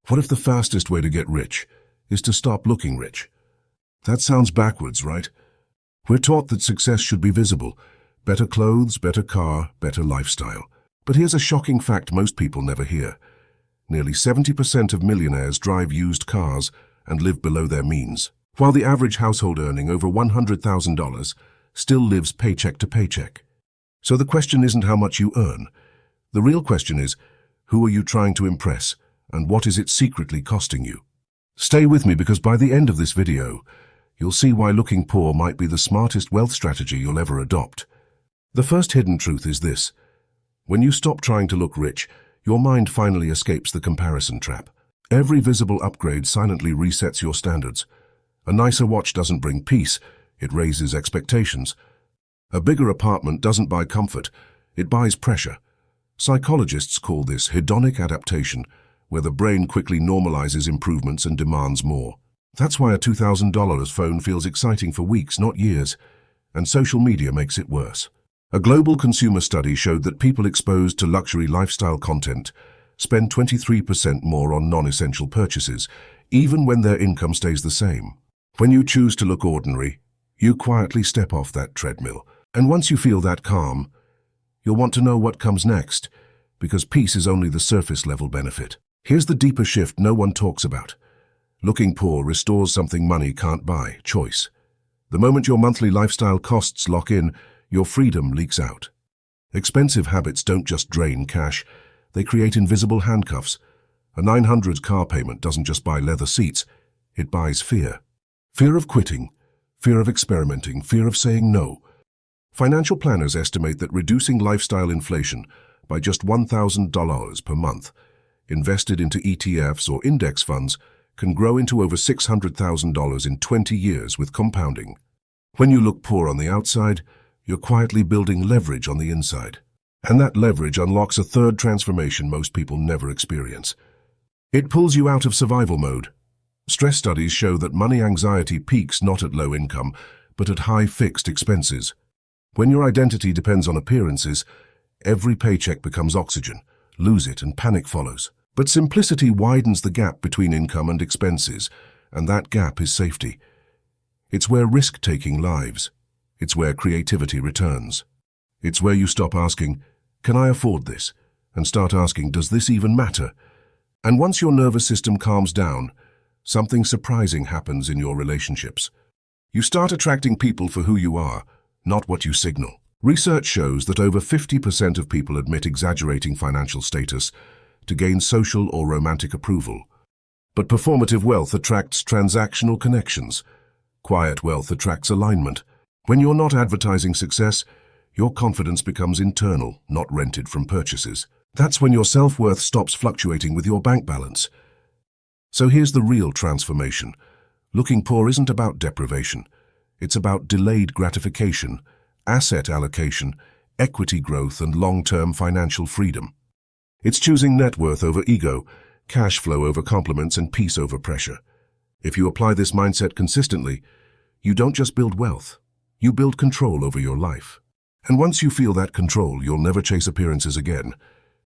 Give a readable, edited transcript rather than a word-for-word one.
What if the fastest way to get rich is to stop looking rich? That sounds backwards, right? We're taught that success should be visible. Better clothes, better car, better lifestyle. But here's a shocking fact most people never hear. Nearly 70% of millionaires drive used cars and live below their means, while the average household earning over $100,000 still lives paycheck to paycheck. So the question isn't how much you earn. The real question is, who are you trying to impress, and what is it secretly costing you? Stay with me, because by the end of this video, you'll see why looking poor might be the smartest wealth strategy you'll ever adopt. The first hidden truth is this: when you stop trying to look rich, your mind finally escapes the comparison trap. Every visible upgrade silently resets your standards. A nicer watch doesn't bring peace, it raises expectations. A bigger apartment doesn't buy comfort, it buys pressure. Psychologists call this hedonic adaptation, where the brain quickly normalizes improvements and demands more. That's why a $2,000 phone feels exciting for weeks, not years, and social media makes it worse. A global consumer study showed that people exposed to luxury lifestyle content spend 23% more on non-essential purchases, even when their income stays the same. When you choose to look ordinary, you quietly step off that treadmill. And once you feel that calm, you'll want to know what comes next, because peace is only the surface-level benefit. Here's the deeper shift no one talks about. Looking poor restores something money can't buy: choice. The moment your monthly lifestyle costs lock in, your freedom leaks out. Expensive habits don't just drain cash, they create invisible handcuffs. A $900 car payment doesn't just buy leather seats, it buys fear. Fear of quitting, fear of experimenting, fear of saying no. Financial planners estimate that reducing lifestyle inflation by just $1,000 per month, invested into ETFs or index funds, can grow into over $600,000 in 20 years with compounding. When you look poor on the outside, you're quietly building leverage on the inside. And that leverage unlocks a third transformation most people never experience. It pulls you out of survival mode. Stress studies show that money anxiety peaks not at low income, but at high fixed expenses. When your identity depends on appearances, every paycheck becomes oxygen. Lose it and panic follows. But simplicity widens the gap between income and expenses, and that gap is safety. It's where risk-taking lives. It's where creativity returns. It's where you stop asking, "Can I afford this?" and start asking, "Does this even matter?" And once your nervous system calms down, something surprising happens in your relationships. You start attracting people for who you are, not what you signal. Research shows that over 50% of people admit exaggerating financial status to gain social or romantic approval. But performative wealth attracts transactional connections. Quiet wealth attracts alignment. When you're not advertising success, your confidence becomes internal, not rented from purchases. That's when your self-worth stops fluctuating with your bank balance. So here's the real transformation. Looking poor isn't about deprivation. It's about delayed gratification, asset allocation, equity growth, and long-term financial freedom. It's choosing net worth over ego, cash flow over compliments, and peace over pressure. If you apply this mindset consistently, you don't just build wealth, you build control over your life. And once you feel that control, you'll never chase appearances again.